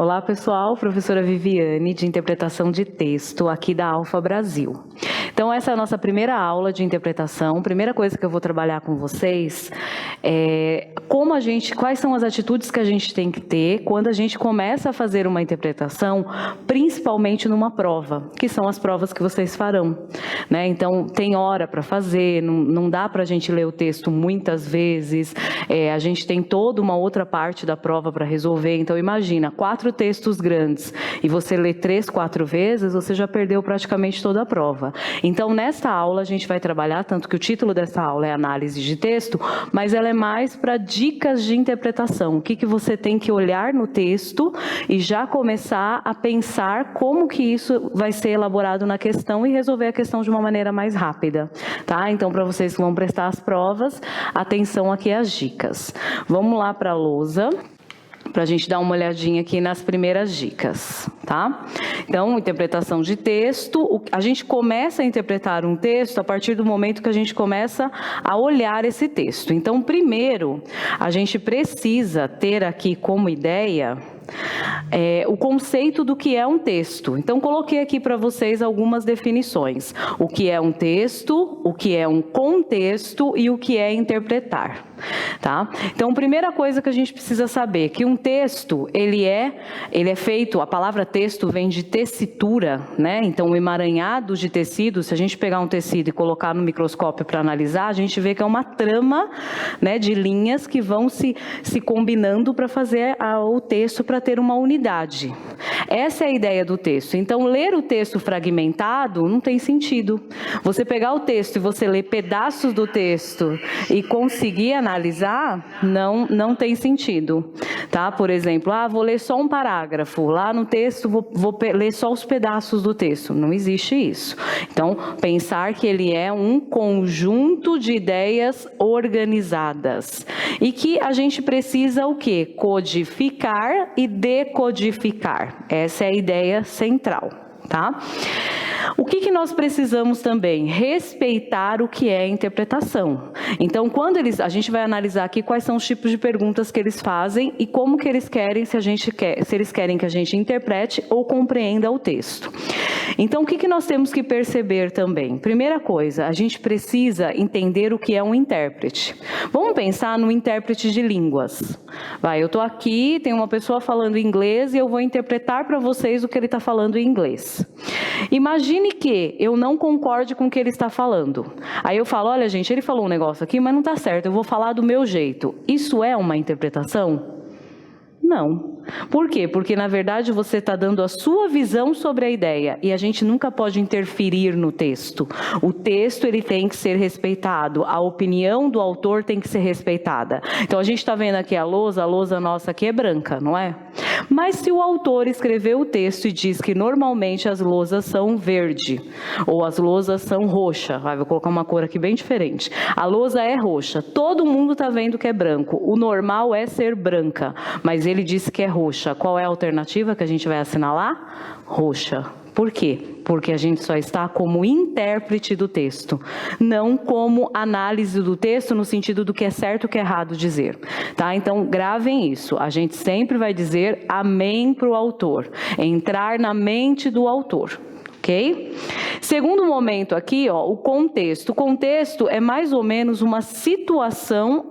Olá pessoal, professora Viviane de Interpretação de Texto aqui da Alfa Brasil. Então essa é a nossa primeira aula de interpretação. Primeira coisa que eu vou trabalhar com vocês é quais são as atitudes que a gente tem que ter quando a gente começa a fazer uma interpretação, principalmente numa prova, que são as provas que vocês farão, né? Então tem hora para fazer, não dá para a gente ler o texto muitas vezes, a gente tem toda uma outra parte da prova para resolver. Então imagina, 4 textos grandes e você lê 3, 4 vezes, você já perdeu praticamente toda a prova. Então nesta aula a gente vai trabalhar, tanto que o título dessa aula é análise de texto, mas ela é mais para dicas de interpretação. O que você tem que olhar no texto e já começar a pensar como que isso vai ser elaborado na questão e resolver a questão de uma maneira mais rápida, tá? Então para vocês que vão prestar as provas, atenção aqui às dicas. Vamos lá para a lousa, para a gente dar uma olhadinha aqui nas primeiras dicas, tá? Então, interpretação de texto, a gente começa a interpretar um texto a partir do momento que a gente começa a olhar esse texto. Então, primeiro, a gente precisa ter aqui como ideia o conceito do que é um texto. Então, coloquei aqui para vocês algumas definições. O que é um texto, o que é um contexto e o que é interpretar, tá? Então, primeira coisa que a gente precisa saber, que um texto, ele é feito, a palavra texto vem de tessitura, né? Então, o emaranhado de tecido, se a gente pegar um tecido e colocar no microscópio para analisar, a gente vê que é uma trama, né, de linhas que vão se combinando para fazer o texto, para ter uma unidade. Essa é a ideia do texto. Então, ler o texto fragmentado não tem sentido. Você pegar o texto e você ler pedaços do texto e conseguir analisar, não tem sentido, tá? Por exemplo, vou ler só um parágrafo, lá no texto vou ler só os pedaços do texto. Não existe isso. Então, pensar que ele é um conjunto de ideias organizadas e que a gente precisa o quê? Codificar e decodificar. Essa é a ideia central, tá? O que nós precisamos também? Respeitar o que é interpretação. Então, quando a gente vai analisar aqui quais são os tipos de perguntas que eles fazem e como que eles querem, se eles querem que a gente interprete ou compreenda o texto. Então, o que nós temos que perceber também? Primeira coisa, a gente precisa entender o que é um intérprete. Vamos pensar no intérprete de línguas. Eu estou aqui, tem uma pessoa falando inglês e eu vou interpretar para vocês o que ele está falando em inglês. Imagine que eu não concorde com o que ele está falando. Aí eu falo, olha gente, ele falou um negócio aqui, mas não está certo, eu vou falar do meu jeito. Isso é uma interpretação? Não. Por quê? Porque, na verdade, você está dando a sua visão sobre a ideia e a gente nunca pode interferir no texto. O texto ele tem que ser respeitado, a opinião do autor tem que ser respeitada. Então, a gente está vendo aqui a lousa nossa aqui é branca, não é? Mas se o autor escreveu o texto e diz que normalmente as lousas são verde ou as lousas são roxa, vou colocar uma cor aqui bem diferente. A lousa é roxa, todo mundo está vendo que é branco, o normal é ser branca, mas ele disse que é roxa. Qual é a alternativa que a gente vai assinalar? Roxa. Por quê? Porque a gente só está como intérprete do texto, não como análise do texto no sentido do que é certo e o que é errado dizer, tá? Então, gravem isso. A gente sempre vai dizer amém para o autor, entrar na mente do autor. Ok? Segundo momento aqui, o contexto. O contexto é mais ou menos uma situação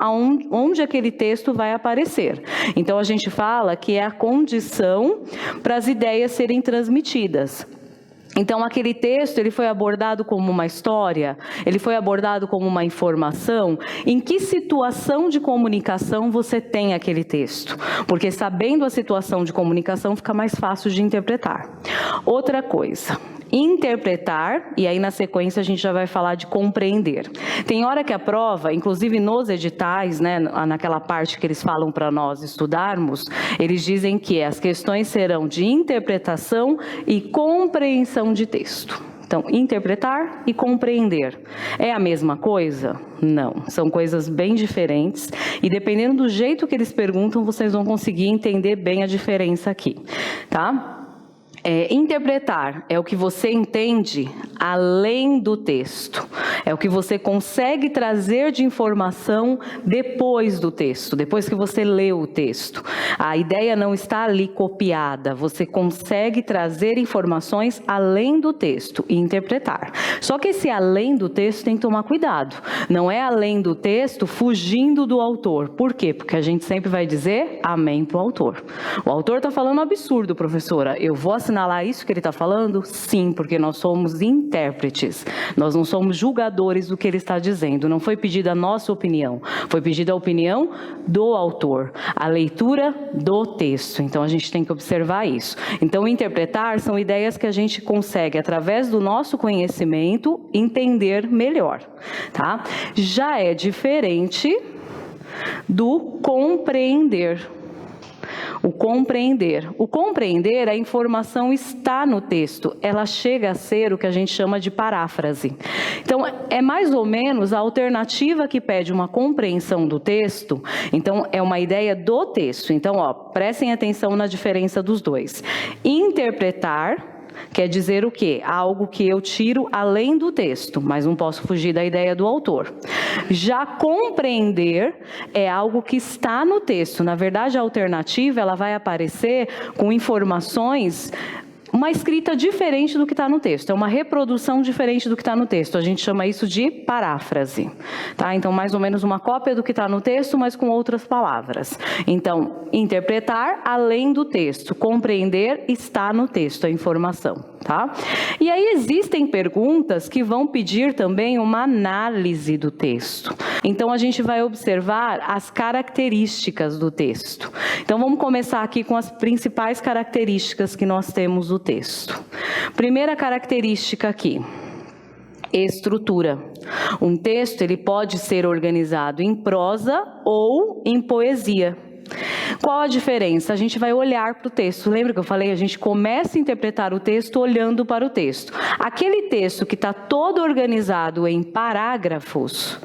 onde aquele texto vai aparecer. Então, a gente fala que é a condição para as ideias serem transmitidas. Então, aquele texto, ele foi abordado como uma história, ele foi abordado como uma informação. Em que situação de comunicação você tem aquele texto? Porque sabendo a situação de comunicação, fica mais fácil de interpretar. Outra coisa, interpretar, e aí na sequência a gente já vai falar de compreender. Tem hora que a prova, inclusive nos editais, né, naquela parte que eles falam para nós estudarmos, eles dizem que as questões serão de interpretação e compreensão de texto. Então, interpretar e compreender. É a mesma coisa? Não, são coisas bem diferentes e dependendo do jeito que eles perguntam, vocês vão conseguir entender bem a diferença aqui, tá? Interpretar é o que você entende além do texto. É o que você consegue trazer de informação depois do texto, depois que você leu o texto. A ideia não está ali copiada, você consegue trazer informações além do texto e interpretar. Só que esse além do texto tem que tomar cuidado. Não é além do texto fugindo do autor. Por quê? Porque a gente sempre vai dizer amém para o autor. O autor está falando um absurdo, professora. Eu vou assinalar isso que ele está falando? Sim, porque nós somos intérpretes. Nós não somos julgadores do que ele está dizendo. Não foi pedida a nossa opinião. Foi pedida a opinião do autor. A leitura do texto. Então, a gente tem que observar isso. Então, interpretar são ideias que a gente consegue, através do nosso conhecimento, entender melhor. Tá? Já é diferente do compreender. O compreender, a informação está no texto, ela chega a ser o que a gente chama de paráfrase. Então, é mais ou menos a alternativa que pede uma compreensão do texto, então é uma ideia do texto. Então, prestem atenção na diferença dos dois. Interpretar quer dizer o quê? Algo que eu tiro além do texto, mas não posso fugir da ideia do autor. Já compreender é algo que está no texto. Na verdade, a alternativa ela vai aparecer com informações, uma escrita diferente do que está no texto, é uma reprodução diferente do que está no texto. A gente chama isso de paráfrase. Tá? Então, mais ou menos uma cópia do que está no texto, mas com outras palavras. Então, interpretar além do texto, compreender está no texto, a informação. Tá? E aí existem perguntas que vão pedir também uma análise do texto. Então, a gente vai observar as características do texto. Então, vamos começar aqui com as principais características que nós temos do texto. Primeira característica aqui, estrutura. Um texto ele pode ser organizado em prosa ou em poesia. Qual a diferença? A gente vai olhar para o texto. Lembra que eu falei? A gente começa a interpretar o texto olhando para o texto. Aquele texto que está todo organizado em parágrafos,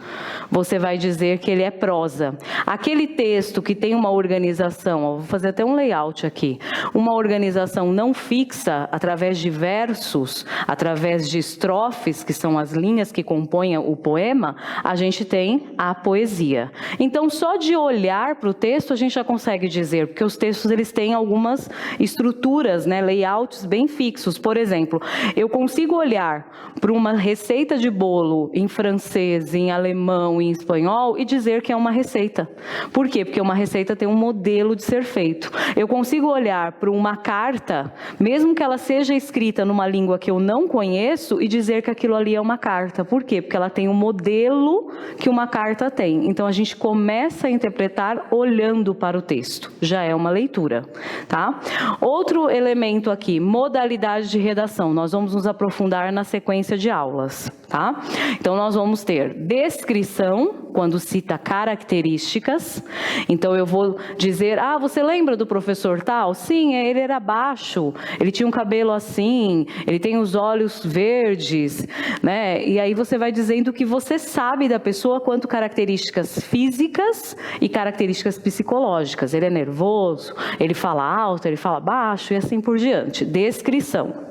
você vai dizer que ele é prosa. Aquele texto que tem uma organização, vou fazer até um layout aqui, uma organização não fixa, através de versos, através de estrofes, que são as linhas que compõem o poema, a gente tem a poesia. Então, só de olhar para o texto, a gente já consegue dizer, porque os textos eles têm algumas estruturas, né, layouts bem fixos. Por exemplo, eu consigo olhar para uma receita de bolo em francês, em alemão, em espanhol e dizer que é uma receita. Por quê? Porque uma receita tem um modelo de ser feito. Eu consigo olhar para uma carta, mesmo que ela seja escrita numa língua que eu não conheço, e dizer que aquilo ali é uma carta. Por quê? Porque ela tem um modelo que uma carta tem. Então, a gente começa a interpretar olhando para o texto. Já é uma leitura, tá? Outro elemento aqui, modalidade de redação. Nós vamos nos aprofundar na sequência de aulas, tá? Então, nós vamos ter descrição, quando cita características. Então, eu vou dizer, você lembra do professor tal? Sim, ele era baixo, ele tinha um cabelo assim, ele tem os olhos verdes, né? E aí você vai dizendo o que você sabe da pessoa quanto características físicas e características psicológicas. Ele é nervoso, ele fala alto, ele fala baixo e assim por diante. Descrição.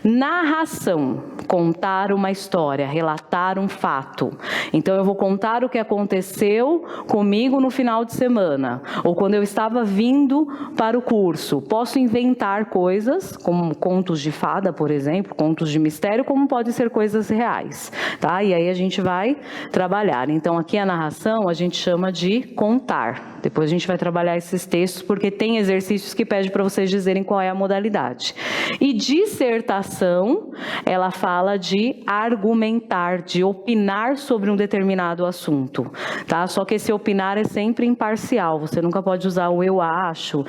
Narração, contar uma história, relatar um fato. Então, eu vou contar o que aconteceu comigo no final de semana, ou quando eu estava vindo para o curso. Posso inventar coisas, como contos de fada, por exemplo, contos de mistério, como podem ser coisas reais, tá? E aí a gente vai trabalhar. Então, aqui a narração a gente chama de contar. Depois a gente vai trabalhar esses textos, porque tem exercícios que pedem para vocês dizerem qual é a modalidade. E dissertação, ela fala de argumentar, de opinar sobre um determinado assunto, tá? Só que esse opinar é sempre imparcial, você nunca pode usar o eu acho,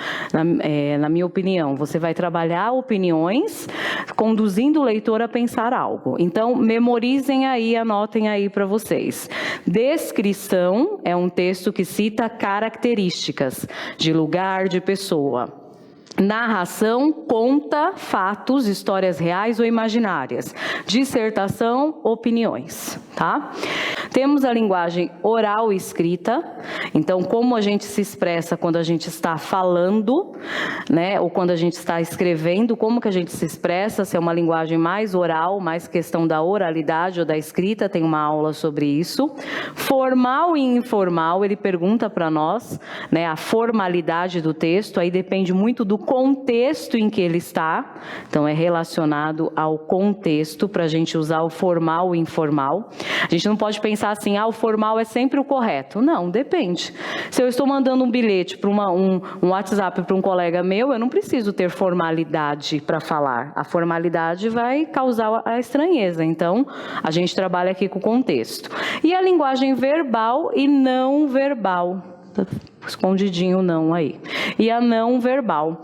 na minha opinião. Você vai trabalhar opiniões, conduzindo o leitor a pensar algo. Então, memorizem aí, anotem aí para vocês. Descrição é um texto que cita características de lugar, de pessoa. Narração conta fatos, histórias reais ou imaginárias. Dissertação, opiniões, tá? Temos a linguagem oral e escrita. Então, como a gente se expressa quando a gente está falando, né? Ou quando a gente está escrevendo, como que a gente se expressa, se é uma linguagem mais oral, mais questão da oralidade ou da escrita, tem uma aula sobre isso. Formal e informal, ele pergunta para nós, né? A formalidade do texto, aí depende muito do contexto em que ele está, então é relacionado ao contexto para a gente usar o formal e informal. A gente não pode pensar assim, o formal é sempre o correto. Não, depende. Se eu estou mandando um bilhete para um WhatsApp para um colega meu, eu não preciso ter formalidade para falar. A formalidade vai causar a estranheza, então a gente trabalha aqui com o contexto. E a linguagem verbal e não verbal. Escondidinho não aí. E a não verbal,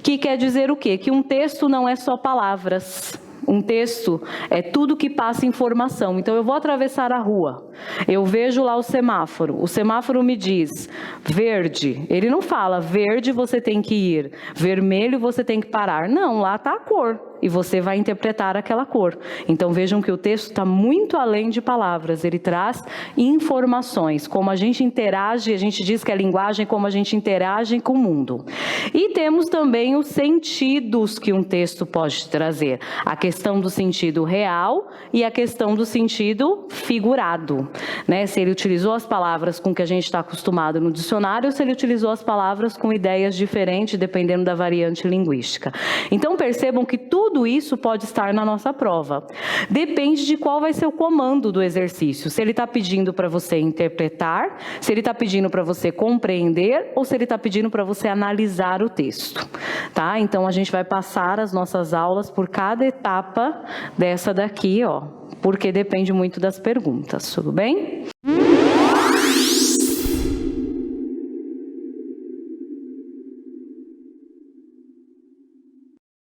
que quer dizer o quê? Que um texto não é só palavras. Um texto é tudo que passa informação. Então, eu vou atravessar a rua, eu vejo lá o semáforo me diz verde. Ele não fala verde você tem que ir, vermelho você tem que parar. Não, lá está a cor. E você vai interpretar aquela cor. Então, vejam que o texto está muito além de palavras. Ele traz informações, como a gente interage, a gente diz que a linguagem é como a gente interage com o mundo. E temos também os sentidos que um texto pode trazer. A questão do sentido real e a questão do sentido figurado. Né? Se ele utilizou as palavras com que a gente está acostumado no dicionário, ou se ele utilizou as palavras com ideias diferentes, dependendo da variante linguística. Então, percebam que tudo isso pode estar na nossa prova. Depende de qual vai ser o comando do exercício. Se ele está pedindo para você interpretar, se ele está pedindo para você compreender, ou se ele está pedindo para você analisar o texto. Tá? Então, a gente vai passar as nossas aulas por cada etapa dessa daqui, ó, porque depende muito das perguntas. Tudo bem?